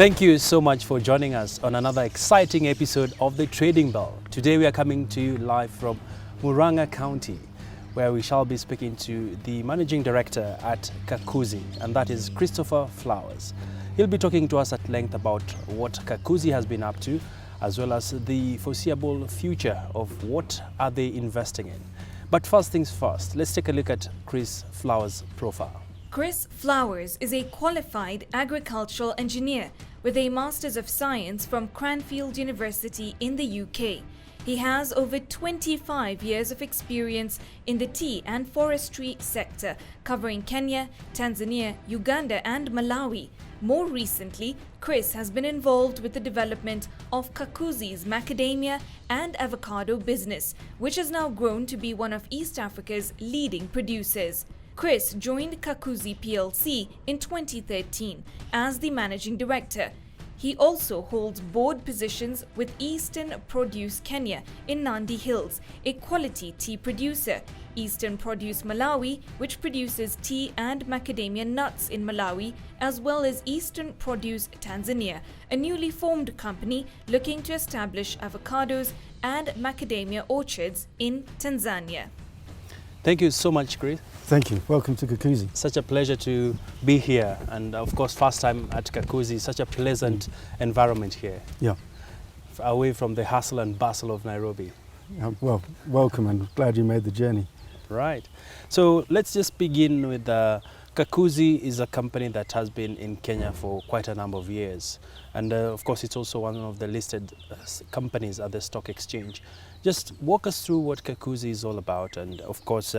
Thank you so much for joining us on another exciting episode of The Trading Bell. Today we are coming to you live from Murang'a County, where we shall be speaking to the Managing Director at Kakuzi, and that is Christopher Flowers. He'll be talking to us at length about what Kakuzi has been up to, as well as the foreseeable future of what are they investing in. But first things first, let's take a look at Chris Flowers' profile. Chris Flowers is a qualified agricultural engineer with a Masters of Science from Cranfield University in the UK. He has over 25 years of experience in the tea and forestry sector, covering Kenya, Tanzania, Uganda and Malawi. More recently, Chris has been involved with the development of Kakuzi's macadamia and avocado business, which has now grown to be one of East Africa's leading producers. Chris joined Kakuzi Plc in 2013 as the managing director. He also holds board positions with Eastern Produce Kenya in Nandi Hills, a quality tea producer, Eastern Produce Malawi, which produces tea and macadamia nuts in Malawi, as well as Eastern Produce Tanzania, a newly formed company looking to establish avocados and macadamia orchards in Tanzania. Thank you so much, Chris. Thank you. Welcome to Kakuzi. Such a pleasure to be here, and of course first time at Kakuzi. Such a pleasant environment here. Yeah. Away from the hustle and bustle of Nairobi. Well, welcome, and glad you made the journey. Right. So let's just begin with Kakuzi is a company that has been in Kenya for quite a number of years, and of course it's also one of the listed companies at the stock exchange. Just walk us through what Kakuzi is all about, and of course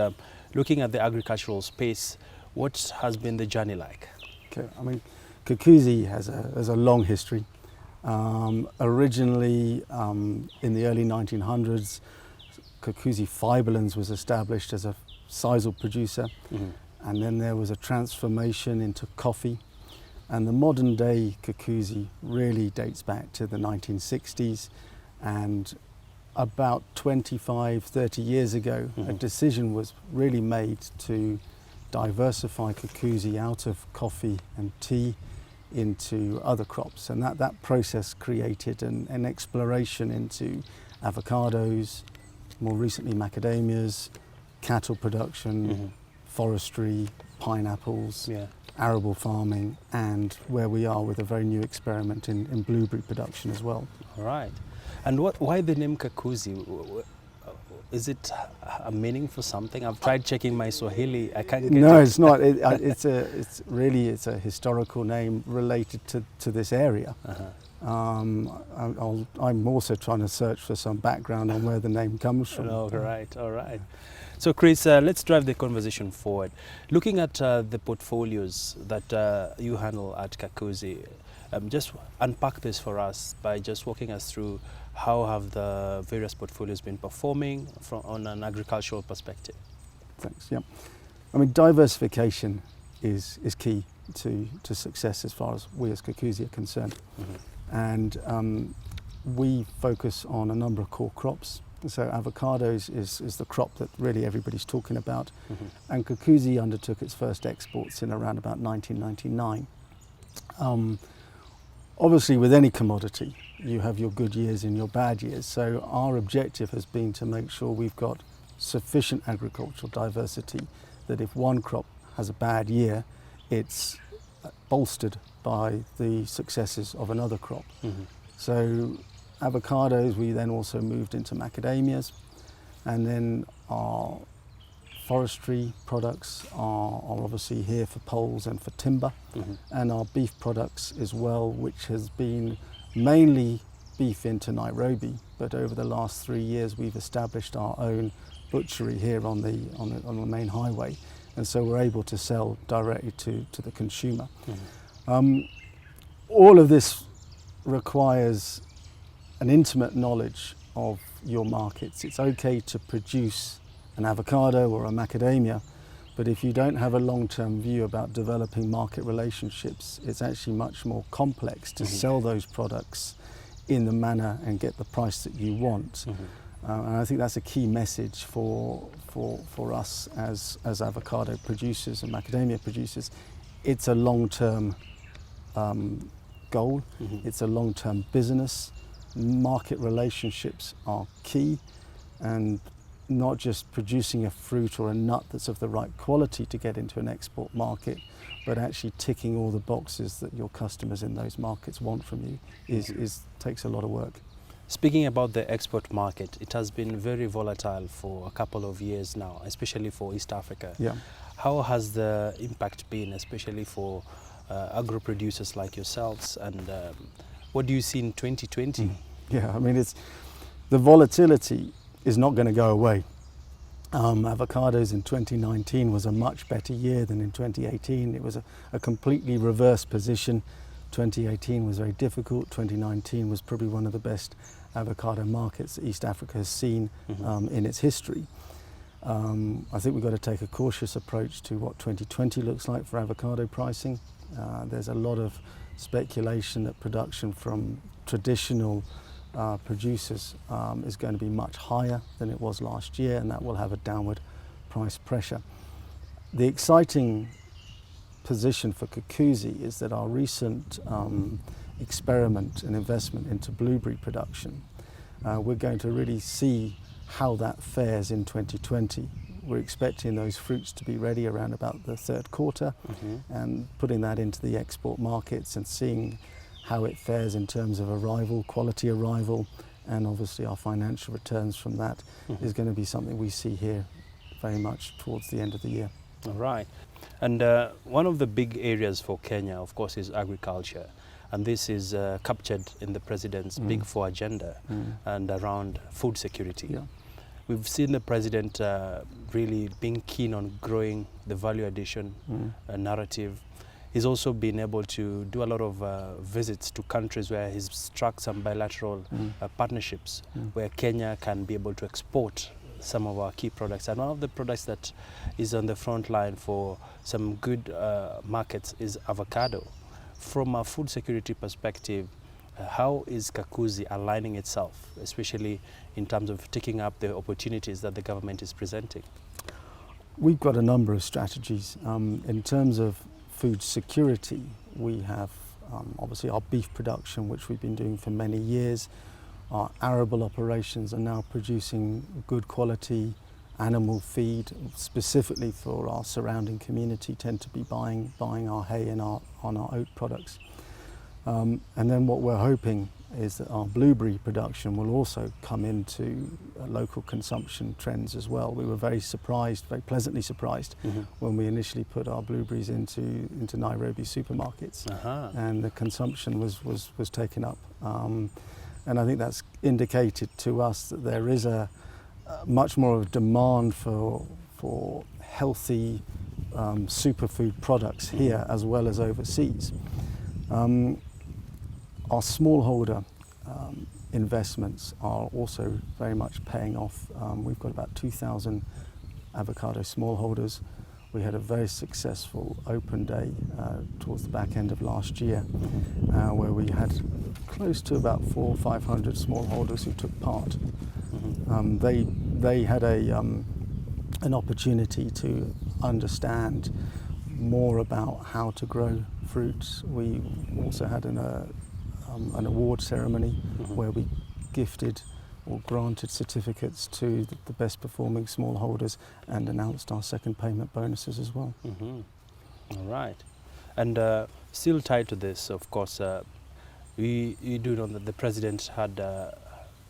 looking at the agricultural space, what has been the journey like? Okay, I mean, Kakuzi has a long history. Originally, in the early 1900s, Kakuzi Fiberlands was established as a sisal producer, and then there was a transformation into coffee. And the modern day Kakuzi really dates back to the 1960s, and about 25-30 years ago, a decision was really made to diversify Kakuzi out of coffee and tea into other crops, and that process created an exploration into avocados, more recently macadamias, cattle production, forestry, pineapples, arable farming, and where we are with a very new experiment in blueberry production as well. All right. And why the name Kakuzi? Is it a meaning for something? I've tried checking my Swahili. I can't get No, it. it's not. It's a historical name related to this area. I'm also trying to search for some background on where the name comes from. All right, all right. So Chris, let's drive the conversation forward. Looking at the portfolios that you handle at Kakuzi, just unpack this for us by just walking us through how have the various portfolios been performing on an agricultural perspective. Thanks. Yeah, I mean, diversification is key to success as far as we as Kakuzi are concerned, and we focus on a number of core crops. So avocados is the crop that really everybody's talking about, and Kakuzi undertook its first exports in around about 1999. Obviously, with any commodity, you have your good years and your bad years. So our objective has been to make sure we've got sufficient agricultural diversity that if one crop has a bad year, it's bolstered by the successes of another crop. So avocados, we then also moved into macadamias, and then our forestry products are obviously here for poles and for timber, and our beef products as well, which has been mainly beef into Nairobi, but over the last 3 years we've established our own butchery here on the main highway, and so we're able to sell directly to the consumer. All of this requires an intimate knowledge of your markets. It's okay to produce an avocado or a macadamia, but if you don't have a long-term view about developing market relationships, it's actually much more complex to sell those products in the manner and get the price that you want. And I think that's a key message for us as avocado producers and macadamia producers. It's a long-term goal. It's a long-term business. Market relationships are key, and not just producing a fruit or a nut that's of the right quality to get into an export market, but actually ticking all the boxes that your customers in those markets want from you takes a lot of work. Speaking about the export market, it has been very volatile for a couple of years now, especially for East Africa. Yeah. How has the impact been, especially for agro producers like yourselves, and what do you see in 2020? Yeah, I mean, the volatility is not going to go away. Avocados in 2019 was a much better year than in 2018. It was a completely reverse position. 2018 was very difficult. 2019 was probably one of the best avocado markets that East Africa has seen in its history. I think we've got to take a cautious approach to what 2020 looks like for avocado pricing. There's a lot of speculation that production from traditional producers is going to be much higher than it was last year, and that will have a downward price pressure. The exciting position for Kakuzi is that our recent experiment and investment into blueberry production, we're going to really see how that fares in 2020. We're expecting those fruits to be ready around about the third quarter, and putting that into the export markets and seeing how it fares in terms of arrival, quality arrival, and obviously our financial returns from that is going to be something we see here very much towards the end of the year. All right. And one of the big areas for Kenya, of course, is agriculture. And this is captured in the President's Big Four agenda and around food security. Yeah. We've seen the President really being keen on growing the value addition narrative. He's also been able to do a lot of visits to countries where he's struck some bilateral partnerships where Kenya can be able to export some of our key products. And one of the products that is on the front line for some good markets is avocado. From a food security perspective, how is Kakuzi aligning itself, especially in terms of taking up the opportunities that the government is presenting? We've got a number of strategies. In terms of food security, we have obviously our beef production, which we've been doing for many years. Our arable operations are now producing good quality animal feed, specifically for our surrounding community, tend to be buying our hay and our oat products. And then what we're hoping is that our blueberry production will also come into local consumption trends as well. We were very pleasantly surprised when we initially put our blueberries into Nairobi supermarkets, and the consumption was taken up. And I think that's indicated to us that there is a much more of a demand for healthy superfood products here as well as overseas. Our smallholder investments are also very much paying off. We've got about 2,000 avocado smallholders. We had a very successful open day towards the back end of last year, where we had close to about 400 or 500 smallholders who took part. They had an opportunity to understand more about how to grow fruits. We also had an award ceremony where we gifted or granted certificates to the best performing smallholders and announced our second payment bonuses as well. All right. And still tied to this, of course, you do know that the President had a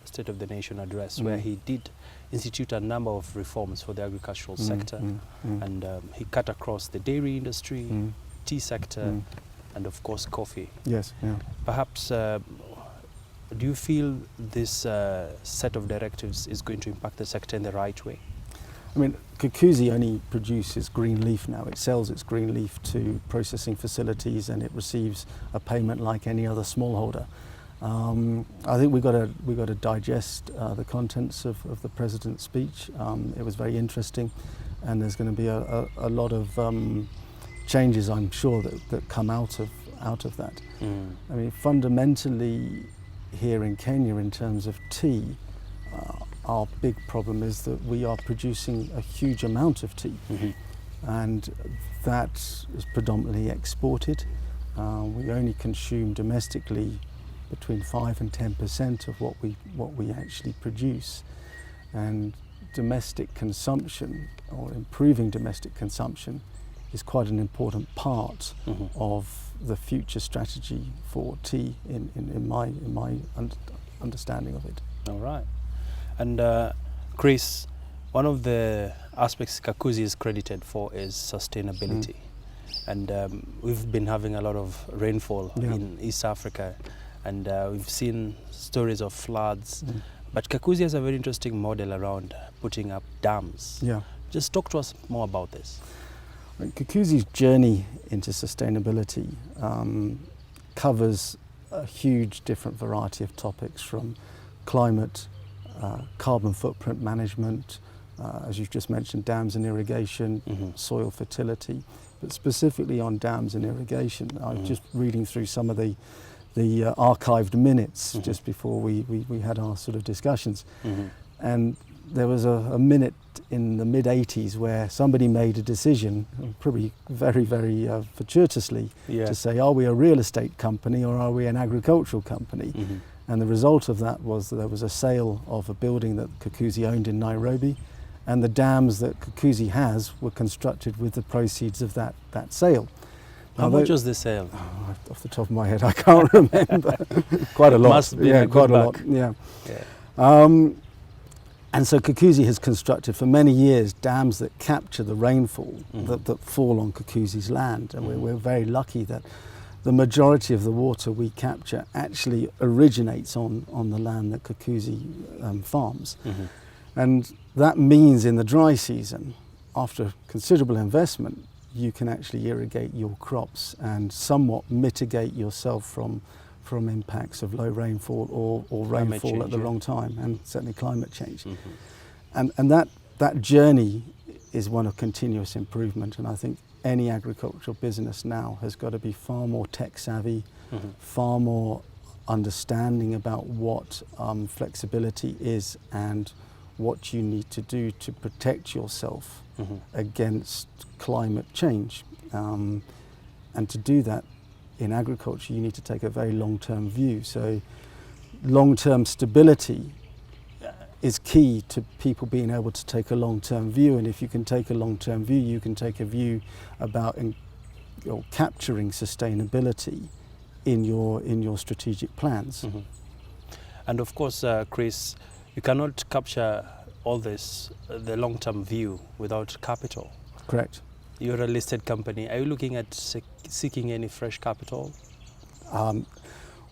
State of the Nation address where he did institute a number of reforms for the agricultural sector, and he cut across the dairy industry, tea sector, and of course coffee. Yes, yeah. Perhaps, do you feel this set of directives is going to impact the sector in the right way? I mean, Kakuzi only produces green leaf now. It sells its green leaf to processing facilities and it receives a payment like any other smallholder. I think we've got to digest the contents of the President's speech. It was very interesting, and there's going to be a lot of changes, I'm sure, that come out of that. I mean, fundamentally here in Kenya, in terms of tea, our big problem is that we are producing a huge amount of tea, and that is predominantly exported. We only consume domestically between 5 and 10% of what we actually produce, and domestic consumption, or improving domestic consumption, is quite an important part of the future strategy for tea in my understanding of it. All right. And Chris, one of the aspects Kakuzi is credited for is sustainability. And we've been having a lot of rainfall in East Africa, and we've seen stories of floods. But Kakuzi has a very interesting model around putting up dams. Yeah. Just talk to us more about this. Kakuzi's journey into sustainability covers a huge different variety of topics, from climate, carbon footprint management, as you've just mentioned, dams and irrigation, soil fertility. But specifically on dams and irrigation, I'm just reading through some of the archived minutes just before we had our sort of discussions. And there was a minute in the mid-80s where somebody made a decision, probably very, very fortuitously, to say, are we a real estate company or are we an agricultural company? And the result of that was that there was a sale of a building that Kakuzi owned in Nairobi, and the dams that Kakuzi has were constructed with the proceeds of that sale. How much was the sale? Off the top of my head, I can't remember. Quite a lot. Must be quite a lot. And so Kakuzi has constructed for many years dams that capture the rainfall that fall on Kakuzi's land. And we're very lucky that the majority of the water we capture actually originates on the land that Kakuzi farms. And that means in the dry season, after considerable investment, you can actually irrigate your crops and somewhat mitigate yourself from impacts of low rainfall or rainfall at the wrong time, and certainly climate change. And that journey is one of continuous improvement, and I think any agricultural business now has got to be far more tech savvy, far more understanding about what flexibility is and what you need to do to protect yourself against climate change. And to do that in agriculture, you need to take a very long-term view. So long-term stability is key to people being able to take a long-term view. And if you can take a long-term view, you can take a view about capturing sustainability in your strategic plans. And of course, Chris, you cannot capture all this, the long-term view, without capital. Correct. You're a listed company. Are you looking at seeking any fresh capital?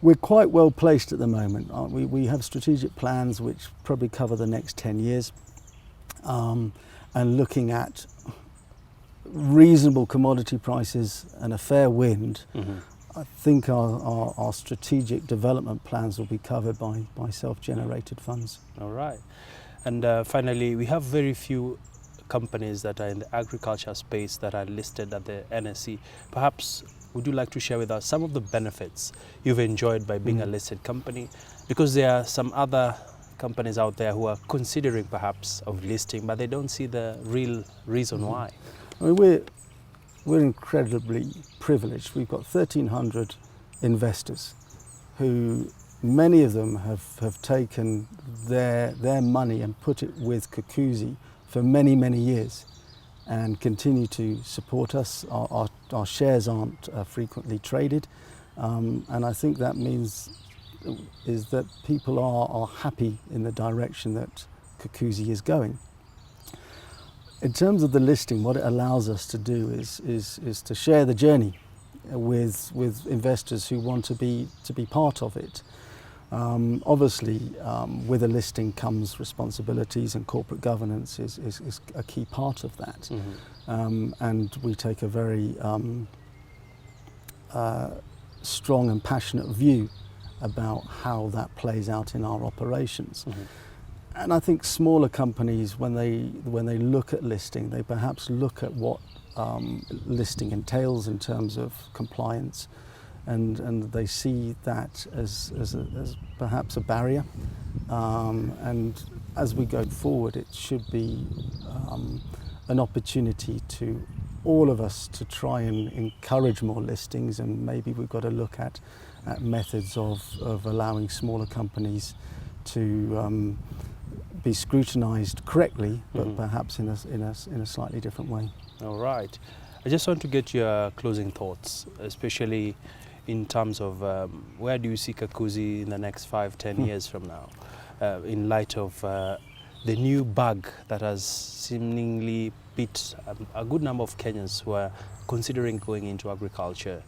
We're quite well placed at the moment. We have strategic plans which probably cover the next 10 years, and looking at reasonable commodity prices and a fair wind. I think our strategic development plans will be covered by self-generated funds. All right. And finally, we have very few companies that are in the agriculture space that are listed at the NSE. Perhaps would you like to share with us some of the benefits you've enjoyed by being a listed company? Because there are some other companies out there who are considering perhaps of listing, but they don't see the real reason why. I mean, we're incredibly privileged. We've got 1,300 investors who, many of them have taken their money and put it with Kakuzi for many, many years and continue to support us. Our shares aren't frequently traded, and I think that means is that people are happy in the direction that Kakuzi is going. In terms of the listing, what it allows us to do is to share the journey with investors who want to be part of it. Obviously, with a listing comes responsibilities, and corporate governance is a key part of that. And we take a very strong and passionate view about how that plays out in our operations. And I think smaller companies, when they look at listing, they perhaps look at what listing entails in terms of compliance, and they see that as perhaps a barrier. And as we go forward, it should be an opportunity to all of us to try and encourage more listings, and maybe we've got to look at methods of allowing smaller companies to be scrutinised correctly, but perhaps in a slightly different way. All right. I just want to get your closing thoughts, especially in terms of where do you see Kakuzi in the next 5-10 years from now, in light of the new bug that has seemingly beat a good number of Kenyans who are considering going into agriculture.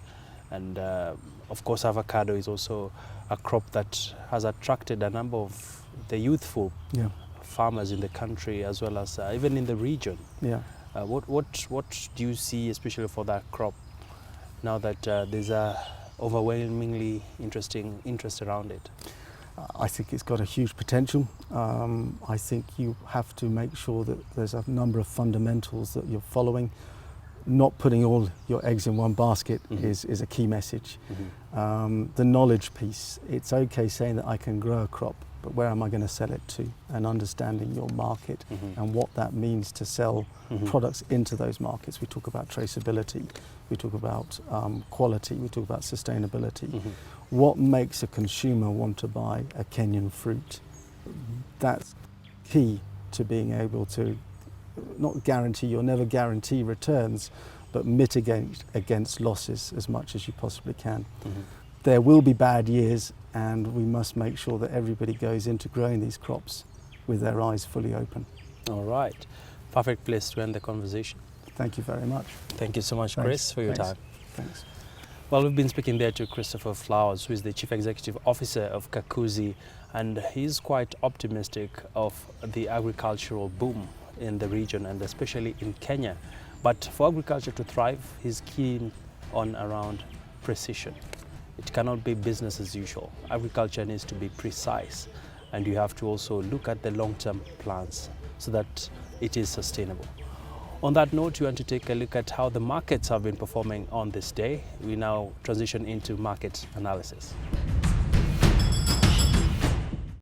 And of course, avocado is also a crop that has attracted a number of the youthful farmers in the country, as well as even in the region. What do you see, especially for that crop, now that there's a overwhelmingly interest around it? I think it's got a huge potential. I think you have to make sure that there's a number of fundamentals that you're following. Not putting all your eggs in one basket is a key message. The knowledge piece, it's okay saying that I can grow a crop, but where am I going to sell it to? And understanding your market and what that means to sell products into those markets. We talk about traceability, we talk about quality, we talk about sustainability. What makes a consumer want to buy a Kenyan fruit? That's key to being able to not guarantee, you'll never guarantee returns, but mitigate against losses as much as you possibly can. There will be bad years, and we must make sure that everybody goes into growing these crops with their eyes fully open. All right. Perfect place to end the conversation. Thank you very much. Thank you so much, Chris, for your time. Thanks. Well, we've been speaking there to Christopher Flowers, who is the Chief Executive Officer of Kakuzi, and he's quite optimistic of the agricultural boom in the region, and especially in Kenya. But for agriculture to thrive, he's keen on around precision. It cannot be business as usual. Agriculture needs to be precise, and you have to also look at the long-term plans so that it is sustainable. On that note, you want to take a look at how the markets have been performing on this day. We now transition into market analysis.